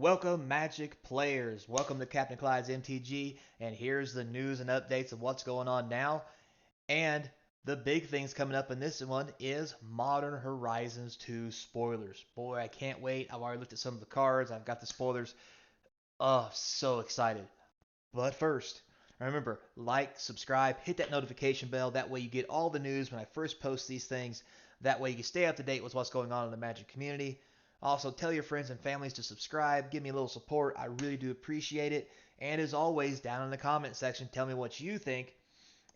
Welcome, Magic players. Welcome to Capnclyde's MTG, and here's the news and updates of what's going on now. And the big things coming up in this one is Modern Horizons 2 spoilers. Boy, I can't wait. I've already looked at some of the cards. I've got the spoilers. Oh, so excited. But first, remember, like, subscribe, hit that notification bell. That way you get all the news when I first post these things. That way you can stay up to date with what's going on in the Magic community. Also, tell your friends and families to subscribe. Give me a little support. I really do appreciate it. And as always, down in the comment section, tell me what you think.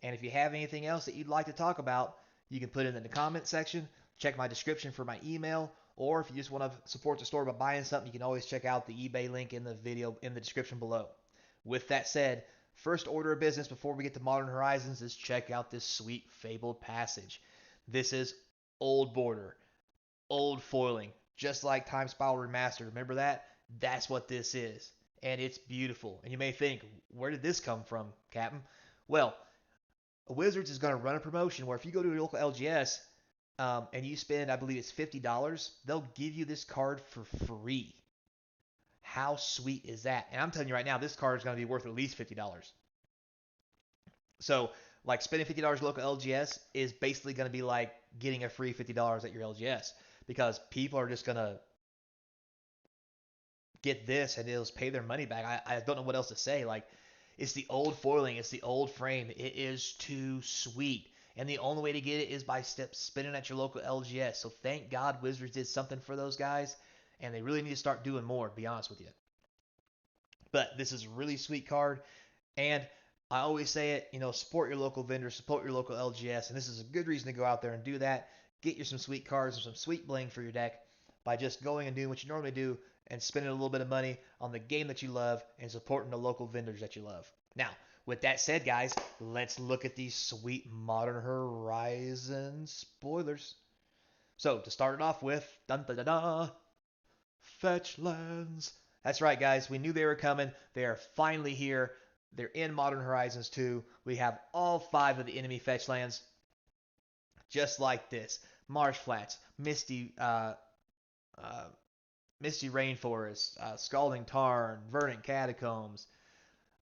And if you have anything else that you'd like to talk about, you can put it in the comment section. Check my description for my email. Or if you just want to support the store by buying something, you can always check out the eBay link in the video in the description below. With that said, first order of business before we get to Modern Horizons is check out this sweet Fabled Passage. This is old border, old foiling, just like Time Spiral Remastered. Remember that? That's what this is. And it's beautiful. And you may think, where did this come from, Captain? Well, Wizards is going to run a promotion where if you go to your local LGS and you spend, I believe it's $50, they'll give you this card for free. How sweet is that? And I'm telling you right now, this card is going to be worth at least $50. So, like spending $50 local LGS is basically going to be like getting a free $50 at your LGS because people are just going to get this and they'll just pay their money back. I don't know what else to say. Like, it's the old foiling, it's the old frame. It is too sweet. And the only way to get it is by spinning at your local LGS. So thank God Wizards did something for those guys. And they really need to start doing more, to be honest with you. But this is a really sweet card. And I always say it, support your local vendor, support your local LGS. And this is a good reason to go out there and do that. Get you some sweet cards and some sweet bling for your deck by just going and doing what you normally do and spending a little bit of money on the game that you love and supporting the local vendors that you love. Now, with that said, guys, let's look at these sweet Modern Horizons spoilers. So, to start it off with, dun da da da, Fetchlands. That's right, guys. We knew they were coming. They are finally here. They're in Modern Horizons 2. We have all 5 of the enemy Fetchlands, just like this. Marsh Flats, uh, Misty Rainforest, Scalding Tarn, Verdant Catacombs.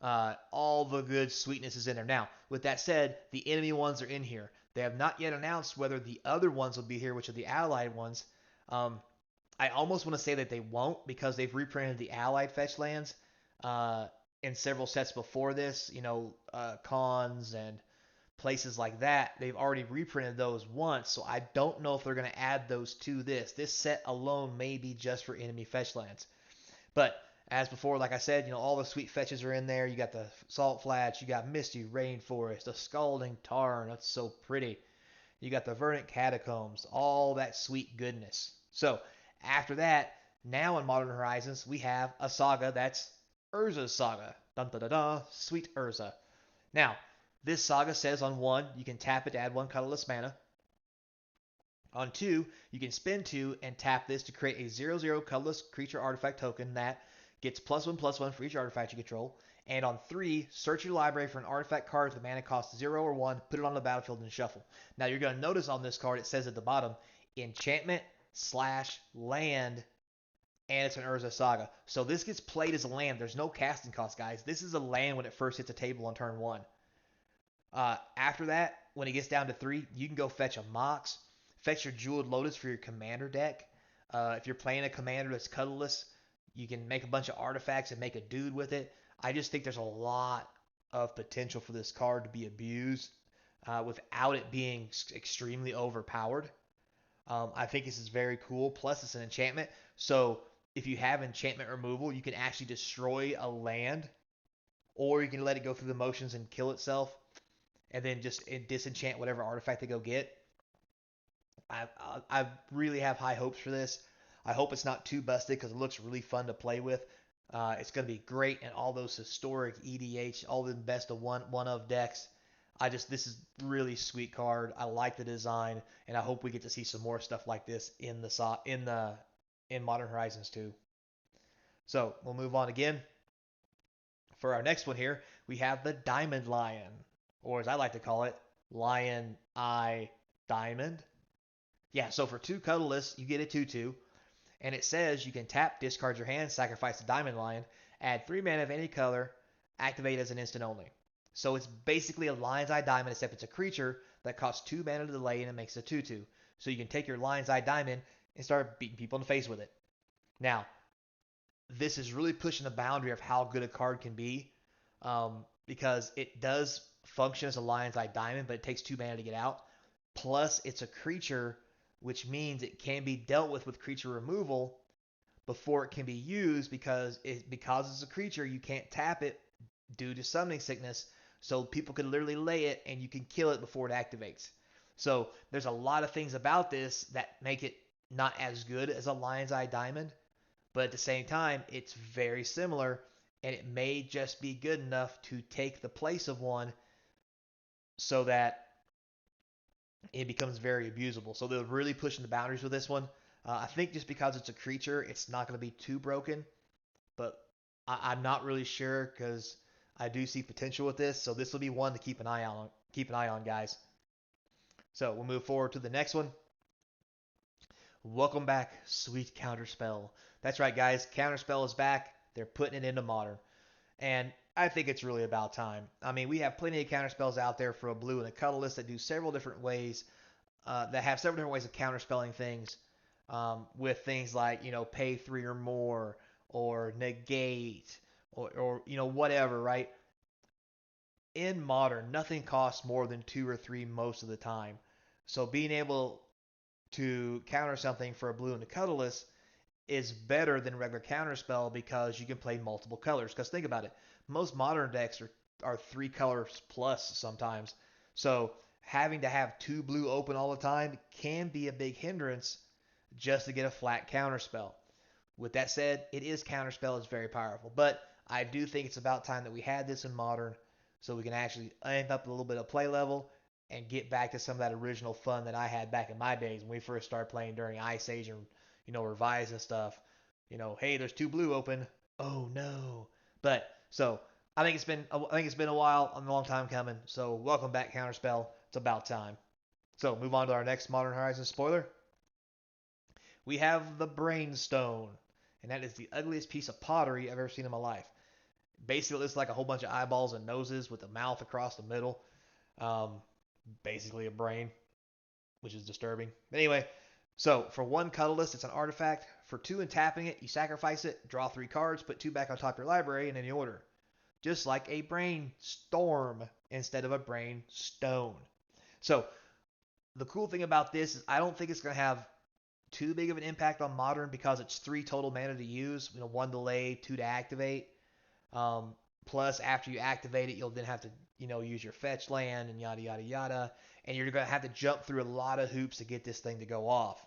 All the good sweetness is in there. Now, with that said, the enemy ones are in here. They have not yet announced whether the other ones will be here, which are the allied ones. I almost want to say that they won't because they've reprinted the allied fetch lands in several sets before this. Cons and places like that. They've already reprinted those once, so I don't know if they're going to add those to this. This set alone may be just for enemy fetch lands. But as before, like I said, all the sweet fetches are in there. You got the Salt Flats, you got Misty Rainforest, the Scalding Tarn, that's so pretty. You got the Verdant Catacombs, all that sweet goodness. So, after that, now in Modern Horizons, we have a saga that's Urzas Saga. Dun da da da, sweet Urza. Now, this saga says on 1, you can tap it to add 1 colorless mana. On 2, you can spend 2 and tap this to create a 0/0 colorless creature artifact token that gets +1/+1 for each artifact you control. And on 3, search your library for an artifact card with a mana cost 0 or 1, put it on the battlefield and shuffle. Now you're going to notice on this card it says at the bottom, enchantment/land, and it's an Urza Saga. So this gets played as a land. There's no casting cost, guys. This is a land when it first hits the table on turn 1. After that, when it gets down to 3, you can go fetch a Mox, fetch your Jeweled Lotus for your commander deck. If you're playing a commander that's colorless, you can make a bunch of artifacts and make a dude with it. I just think there's a lot of potential for this card to be abused without it being extremely overpowered. I think this is very cool. Plus, it's an enchantment. So, if you have enchantment removal, you can actually destroy a land, or you can let it go through the motions and kill itself and then just disenchant whatever artifact they go get. I really have high hopes for this. I hope it's not too busted because it looks really fun to play with. It's going to be great in all those historic EDH, all the best of one of decks. This is really sweet card. I like the design, and I hope we get to see some more stuff like this in Modern Horizons 2. So we'll move on again. For our next one here, we have the Diamond Lion, or as I like to call it, Lion Eye Diamond. Yeah, so for 2 colorless, you get a 2/2. And it says you can tap, discard your hand, sacrifice a Diamond Lion, add 3 mana of any color, activate as an instant only. So it's basically a Lion's Eye Diamond, except it's a creature that costs 2 mana to delay and it makes a 2/2. So you can take your Lion's Eye Diamond and start beating people in the face with it. Now, this is really pushing the boundary of how good a card can be, because it does function as a Lion's Eye Diamond, but it takes 2 mana to get out. Plus, it's a creature, which means it can be dealt with creature removal before it can be used, because it's a creature, you can't tap it due to summoning sickness. So people can literally lay it and you can kill it before it activates. So there's a lot of things about this that make it not as good as a Lion's Eye Diamond, but at the same time, it's very similar, and it may just be good enough to take the place of one so that it becomes very abusable. So they're really pushing the boundaries with this one. I think just because it's a creature, it's not going to be too broken, but I'm not really sure because I do see potential with this. So this will be one to keep an eye on. Keep an eye on, guys. So we'll move forward to the next one. Welcome back, sweet Counterspell. That's right, guys. Counterspell is back. They're putting it into Modern. And I think it's really about time. I mean, we have plenty of counterspells out there for a blue and a colorless that do several different ways, that have several different ways of counterspelling things, with things like, pay 3 or more, or negate, or whatever, right? In Modern, nothing costs more than 2 or 3 most of the time. So being able to counter something for a blue and a colorless is better than regular counterspell because you can play multiple colors. Because think about it, most Modern decks are 3 colors plus sometimes. So having to have 2 blue open all the time can be a big hindrance just to get a flat counterspell. With that said, it is counterspell. It's very powerful. But I do think it's about time that we had this in Modern so we can actually amp up a little bit of play level and get back to some of that original fun that I had back in my days when we first started playing during Ice Age and Revise and stuff. Hey, there's 2 blue open. Oh no. But so I think it's been a while, a long time coming. So welcome back, Counterspell. It's about time. So move on to our next Modern Horizons spoiler. We have the Brainstone, and that is the ugliest piece of pottery I've ever seen in my life. Basically, it looks like a whole bunch of eyeballs and noses with a mouth across the middle. Um, Basically a brain, which is disturbing. But anyway, so for 1 colorless, it's an artifact. For 2 and tapping it, you sacrifice it, draw 3 cards, put 2 back on top of your library in any order. Just like a Brainstorm instead of a Brainstone. So the cool thing about this is I don't think it's going to have too big of an impact on Modern because it's 3 total mana to use. 1 delay, 2 to activate. Plus, after you activate it, you'll then have to, use your fetch land and yada, yada, yada. And you're going to have to jump through a lot of hoops to get this thing to go off.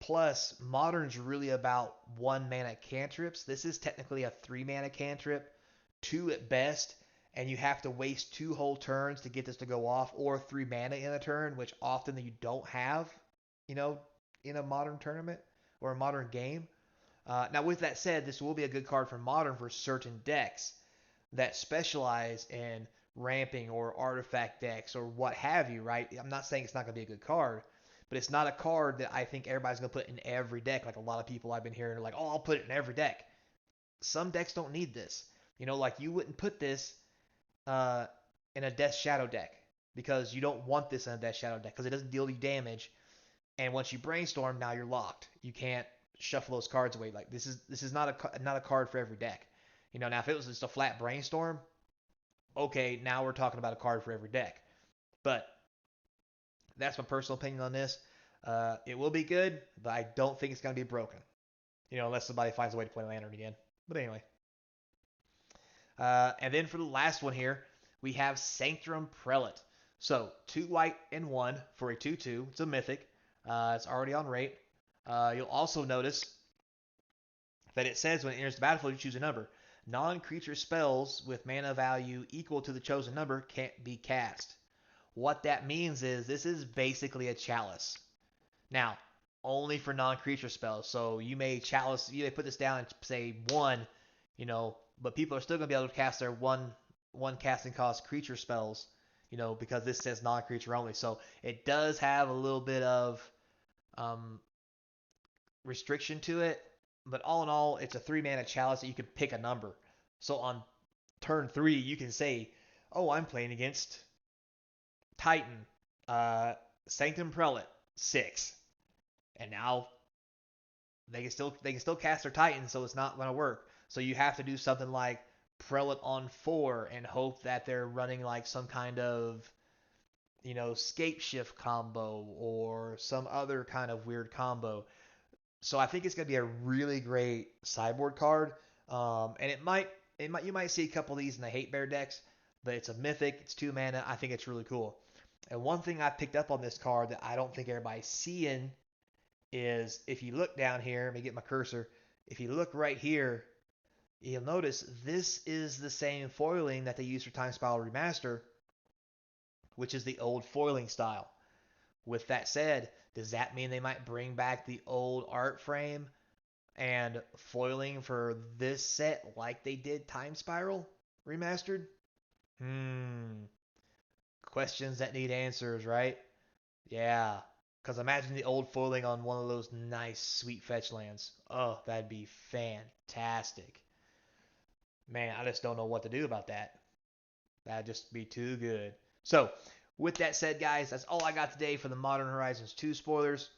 Plus, Modern's really about 1 mana cantrips. This is technically a 3 mana cantrip, 2 at best. And you have to waste 2 whole turns to get this to go off, or 3 mana in a turn, which often you don't have, in a Modern tournament or a Modern game. Now, with that said, this will be a good card for Modern for certain decks that specialize in ramping or artifact decks or what have you, right? I'm not saying it's not going to be a good card, but it's not a card that I think everybody's going to put in every deck. Like a lot of people I've been hearing are like, oh, I'll put it in every deck. Some decks don't need this. Like you wouldn't put this in a Death Shadow deck because you don't want this in a Death Shadow deck because it doesn't deal you damage. And once you brainstorm, now you're locked. You can't shuffle those cards away. Like this is not a card for every deck. Now if it was just a flat brainstorm, okay, now we're talking about a card for every deck. But that's my personal opinion on this. It will be good, but I don't think it's going to be broken. Unless somebody finds a way to play Lantern again. But anyway. And then for the last one here, we have Sanctum Prelit. So 2 white and 1 for a 2/2. It's a mythic. It's already on rate. You'll also notice that it says when it enters the battlefield, you choose a number. Non-creature spells with mana value equal to the chosen number can't be cast. What that means is this is basically a chalice. Now, only for non-creature spells. So you may put this down and say 1, but people are still going to be able to cast their one casting cost creature spells, because this says non-creature only. So it does have a little bit of restriction to it, but all in all, it's a 3 mana chalice that you can pick a number. So on turn 3, you can say, oh, I'm playing against Titan, Sanctum Prelit, 6. And now they can still cast their Titan, so it's not going to work. So you have to do something like Prelate on 4 and hope that they're running like some kind of scape shift combo or some other kind of weird combo. So I think it's going to be a really great sideboard card. And you might see a couple of these in the hate bear decks, but it's a mythic. It's 2 mana. I think it's really cool. And one thing I picked up on this card that I don't think everybody's seeing is if you look down here, let me get my cursor. If you look right here, you'll notice this is the same foiling that they use for Time Spiral Remaster, which is the old foiling style. With that said, does that mean they might bring back the old art frame and foiling for this set like they did Time Spiral Remastered? Questions that need answers, right? Yeah. Because imagine the old foiling on one of those nice, sweet Fetchlands. Oh, that'd be fantastic. Man, I just don't know what to do about that. That'd just be too good. So, with that said, guys, that's all I got today for the Modern Horizons 2 spoilers.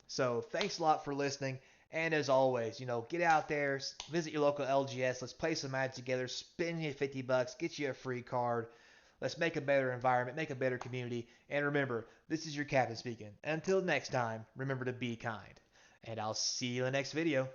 So, thanks a lot for listening. And as always, get out there, visit your local LGS. Let's play some Magic together. Spend you $50, get you a free card. Let's make a better environment, make a better community. And remember, this is your captain speaking. Until next time, remember to be kind. And I'll see you in the next video.